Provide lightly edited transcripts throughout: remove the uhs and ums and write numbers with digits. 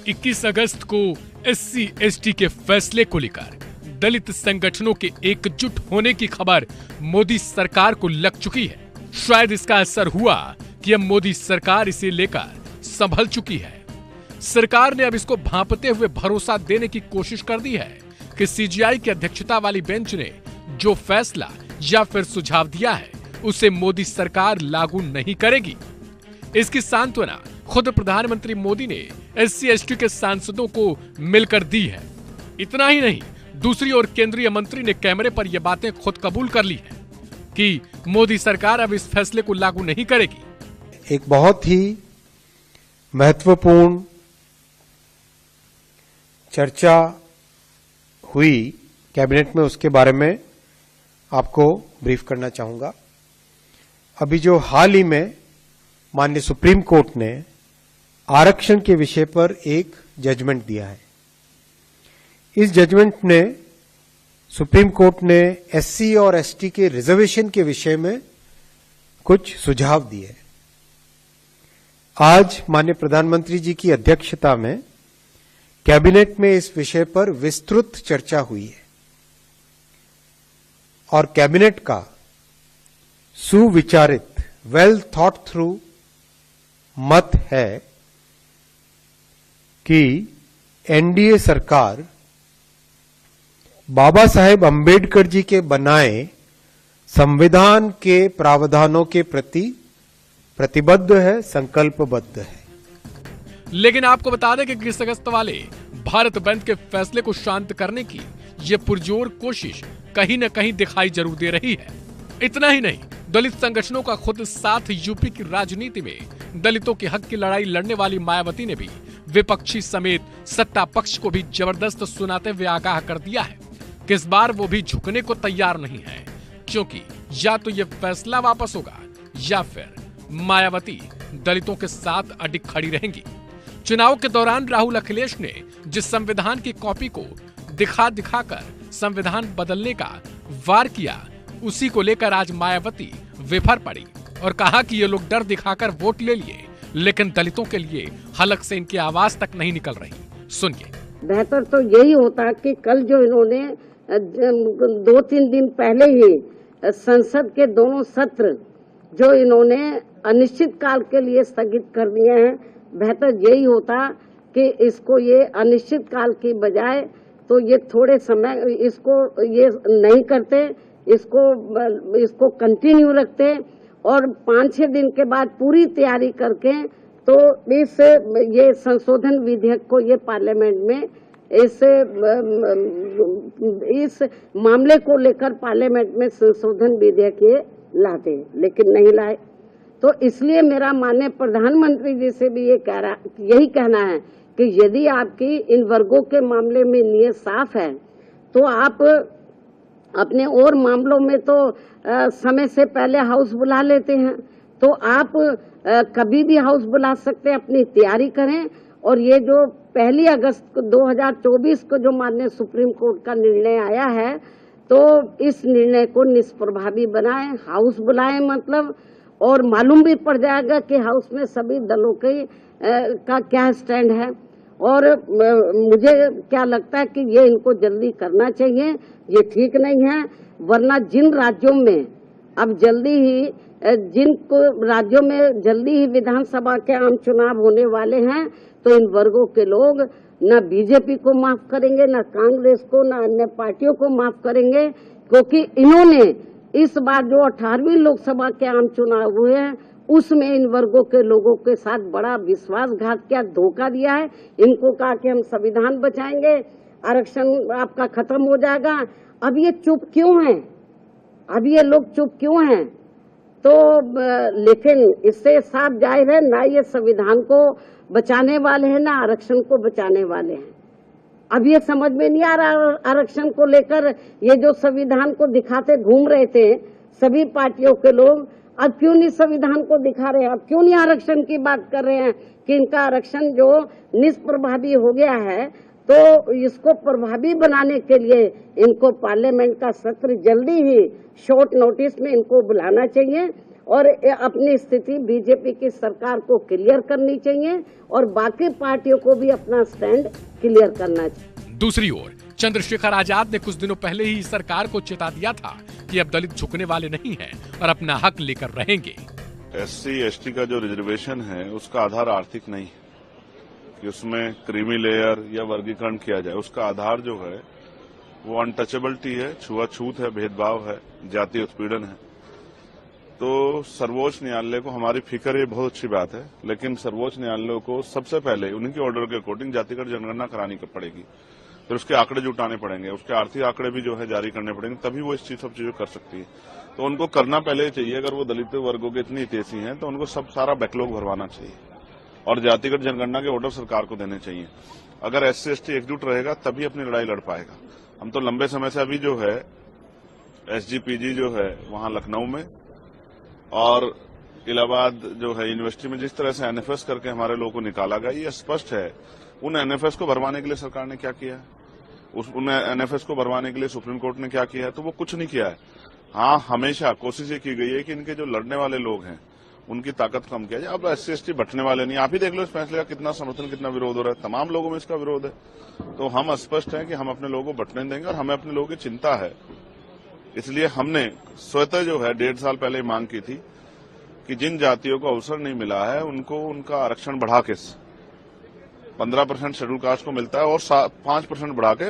21 अगस्त को SC/ST के फैसले को लेकर दलित संगठनों के एकजुट होने की खबर मोदी सरकार को लग चुकी है। शायद इसका असर हुआ कि अब मोदी सरकार इसे लेकर संभल चुकी है। सरकार ने अब इसको भांपते हुए भरोसा देने की कोशिश कर दी है कि CGI की अध्यक्षता वाली बेंच ने जो फैसला या फिर सुझाव दिया है उसे मोदी सरकार लागू नहीं करेगी। इसकी सांत्वना खुद प्रधानमंत्री मोदी ने SC/ST के सांसदों को मिलकर दी है। इतना ही नहीं, दूसरी ओर केंद्रीय मंत्री ने कैमरे पर यह बातें खुद कबूल कर ली है कि मोदी सरकार अब इस फैसले को लागू नहीं करेगी। एक बहुत ही महत्वपूर्ण चर्चा हुई कैबिनेट में, उसके बारे में आपको ब्रीफ करना चाहूंगा। अभी जो हाल ही में माननीय सुप्रीम कोर्ट ने आरक्षण के विषय पर एक जजमेंट दिया है। इस जजमेंट ने सुप्रीम कोर्ट ने SC और ST के रिजर्वेशन के विषय में कुछ सुझाव दिए। आज माननीय प्रधानमंत्री जी की अध्यक्षता में कैबिनेट में इस विषय पर विस्तृत चर्चा हुई है और कैबिनेट का सुविचारित वेल थॉट थ्रू मत है कि NDA सरकार बाबा साहेब अंबेडकर जी के बनाए संविधान के प्रावधानों के प्रति प्रतिबद्ध है, संकल्पबद्ध है। लेकिन आपको बता दें कि 21 अगस्त वाले भारत बंद के फैसले को शांत करने की यह पुरजोर कोशिश कहीं न कहीं दिखाई जरूर दे रही है। इतना ही नहीं, दलित संगठनों का खुद साथ यूपी की राजनीति में दलितों के हक की लड़ाई लड़ने वाली मायावती ने भी विपक्षी समेत सत्ता पक्ष को भी जबरदस्त सुनाते हुए आगाह कर दिया है कि इस बार वो भी झुकने को तैयार नहीं है, क्योंकि या तो ये फैसला वापस होगा या फिर मायावती दलितों के साथ अडिग खड़ी रहेंगी। चुनाव के दौरान राहुल अखिलेश ने जिस संविधान की कॉपी को दिखा दिखाकर संविधान बदलने का वार किया, उसी को लेकर आज मायावती विफर पड़ी और कहा कि ये लोग डर दिखाकर वोट ले लिए, लेकिन दलितों के लिए हलक से इनकी आवाज तक नहीं निकल रही। सुनिए। बेहतर तो यही होता कि कल जो इन्होंने 2-3 दिन पहले ही संसद के दोनों सत्र जो इन्होंने अनिश्चित काल के लिए स्थगित कर दिए हैं, बेहतर यही होता कि इसको ये अनिश्चित काल की बजाय तो ये थोड़े समय इसको ये नहीं करते, इसको कंटिन्यू रखते और 5-6 दिन के बाद पूरी तैयारी करके तो ये संशोधन विधेयक को ये पार्लियामेंट में इस मामले को लेकर पार्लियामेंट में संशोधन विधेयक ये लाते, लेकिन नहीं लाए। तो इसलिए मेरा माननीय प्रधानमंत्री जी से भी यही कहना है कि यदि आपकी इन वर्गों के मामले में नीयत साफ है तो आप अपने और मामलों में तो समय से पहले हाउस बुला लेते हैं, तो आप कभी भी हाउस बुला सकते हैं, अपनी तैयारी करें। और ये जो 1 अगस्त 2024 को जो माननीय सुप्रीम कोर्ट का निर्णय आया है, तो इस निर्णय को निष्प्रभावी बनाएं, हाउस बुलाएं मतलब, और मालूम भी पड़ जाएगा कि हाउस में सभी दलों का क्या स्टैंड है। और मुझे क्या लगता है कि ये इनको जल्दी करना चाहिए, ये ठीक नहीं है। वरना जिन राज्यों में अब राज्यों में जल्दी ही विधानसभा के आम चुनाव होने वाले हैं, तो इन वर्गों के लोग न बीजेपी को माफ करेंगे, न कांग्रेस को, न अन्य पार्टियों को माफ करेंगे, क्योंकि इन्होंने इस बार जो 18वीं लोकसभा के आम चुनाव हुए हैं उसमें इन वर्गों के लोगों के साथ बड़ा विश्वासघात किया, धोखा दिया है। इनको कहा कि हम संविधान बचाएंगे, आरक्षण आपका खत्म हो जाएगा। अब ये चुप क्यों हैं? अब ये लोग चुप क्यों हैं? तो लेकिन इससे साफ जाहिर है, ना ये संविधान को बचाने वाले हैं, ना आरक्षण को बचाने वाले हैं। अब ये समझ में नहीं आ रहा आरक्षण को लेकर ये जो संविधान को दिखाते घूम रहे थे सभी पार्टियों के लोग, अब क्यों नहीं संविधान को दिखा रहे हैं? अब क्यों नहीं आरक्षण की बात कर रहे हैं कि इनका आरक्षण जो निष्प्रभावी हो गया है, तो इसको प्रभावी बनाने के लिए इनको पार्लियामेंट का सत्र जल्दी ही शॉर्ट नोटिस में इनको बुलाना चाहिए और अपनी स्थिति बीजेपी की सरकार को क्लियर करनी चाहिए और बाकी पार्टियों को भी अपना स्टैंड क्लियर करना चाहिए। दूसरी ओर चंद्रशेखर आजाद ने कुछ दिनों पहले ही सरकार को चेता दिया था कि अब दलित झुकने वाले नहीं हैं और अपना हक लेकर रहेंगे। SC ST का जो रिजर्वेशन है उसका आधार आर्थिक नहीं है कि उसमें क्रीमी लेयर या वर्गीकरण किया जाए। उसका आधार जो है वो अनटचेबिलिटी है, छुआछूत है, भेदभाव है, जातीय उत्पीड़न है। तो सर्वोच्च न्यायालय को हमारी फिक्र ये बहुत अच्छी बात है, लेकिन सर्वोच्च न्यायालय को सबसे पहले उन्हीं के ऑर्डर के अकॉर्डिंग जातिगत जनगणना करानी पड़ेगी, फिर उसके आंकड़े जुटाने पड़ेंगे, उसके आर्थिक आंकड़े भी जो है जारी करने पड़ेंगे, तभी वो इस सब चीजें कर सकती है। तो उनको करना पहले चाहिए। अगर वो दलित वर्गों के इतनी हितैषी हैं तो उनको सब सारा बैकलॉग भरवाना चाहिए और जातिगत जनगणना के ऑर्डर सरकार को देने चाहिए। अगर SC ST एकजुट रहेगा तभी अपनी लड़ाई लड़ पाएगा। हम तो लंबे समय से अभी जो है SGPG जो है वहां लखनऊ में और इलाहाबाद जो है यूनिवर्सिटी में जिस तरह से NFS करके हमारे लोगों को निकाला गया, ये स्पष्ट है। उन NFS को भरवाने के लिए सरकार ने क्या किया है, उन NFS को भरवाने के लिए सुप्रीम कोर्ट ने क्या किया है, तो वो कुछ नहीं किया है। हाँ, हमेशा कोशिश ये की गई है कि इनके जो लड़ने वाले लोग हैं उनकी ताकत कम किया जाए। अब SC ST बटने वाले नहीं। आप ही देख लो इस फैसले का कितना समर्थन, कितना विरोध हो रहा है। तमाम लोगों में इसका विरोध है। तो हम स्पष्ट हैं कि हम अपने लोगों को बटने देंगे और हमें अपने लोगों की चिंता है। इसलिए हमने स्वतः जो है 1.5 साल पहले मांग की थी कि जिन जातियों को अवसर नहीं मिला है उनको उनका आरक्षण बढ़ा के 15% शेड्यूल कास्ट को मिलता है और 5% बढ़ा के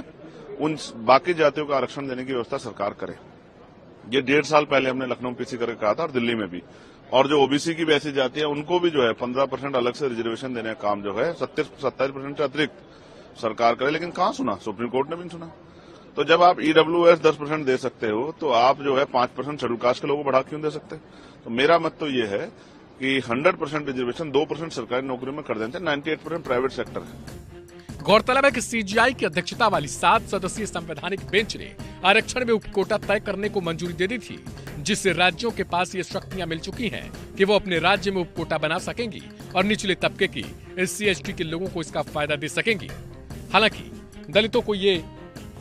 उन बाकी जातियों का आरक्षण देने की व्यवस्था सरकार करे। ये 1.5 साल पहले हमने लखनऊ PC करके कहा था और दिल्ली में भी। और जो OBC की भी ऐसी जाति है उनको भी जो है 15% अलग से रिजर्वेशन देने का काम जो है 27% से अतिरिक्त सरकार करे, लेकिन कहाँ सुना, सुप्रीम कोर्ट ने भी नहीं सुना। तो जब आप EWS 10% दे सकते हो तो आप जो है 5% शेड्यूल कास्ट के लोगों को बढ़ा क्यों दे सकते? तो मेरा मत तो ये है कि 100% रिजर्वेशन 2% सरकारी नौकरियों में कर देते हैं, 98% प्राइवेट सेक्टर है। गौरतलब है कि CGI की अध्यक्षता वाली 7 सदस्यीय संवैधानिक बेंच ने आरक्षण में उपकोटा तय करने को मंजूरी दे दी थी, जिससे राज्यों के पास ये शक्तियां मिल चुकी हैं कि वो अपने राज्य में उपकोटा बना सकेंगी और निचले तबके की SC ST के लोगों को इसका फायदा दे सकेंगी। हालांकि दलितों को ये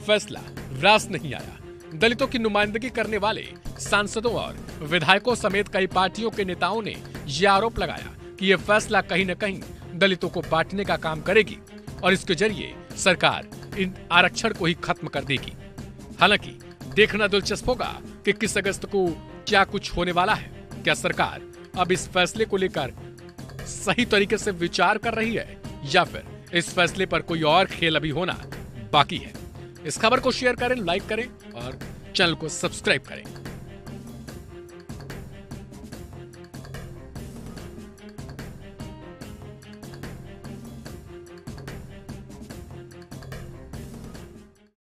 फैसला रास नहीं आया। दलितों की नुमाइंदगी करने वाले सांसदों और विधायकों समेत कई पार्टियों के नेताओं ने ये आरोप लगाया कि ये फैसला कहीं न कहीं दलितों को बांटने का काम करेगी और इसके जरिए सरकार इन आरक्षण को ही खत्म कर देगी। हालांकि देखना दिलचस्प होगा कि किस अगस्त को क्या कुछ होने वाला है। क्या सरकार अब इस फैसले को लेकर सही तरीके से विचार कर रही है या फिर इस फैसले पर कोई और खेल अभी होना बाकी है। इस खबर को शेयर करें, लाइक करें और चैनल को सब्सक्राइब करें।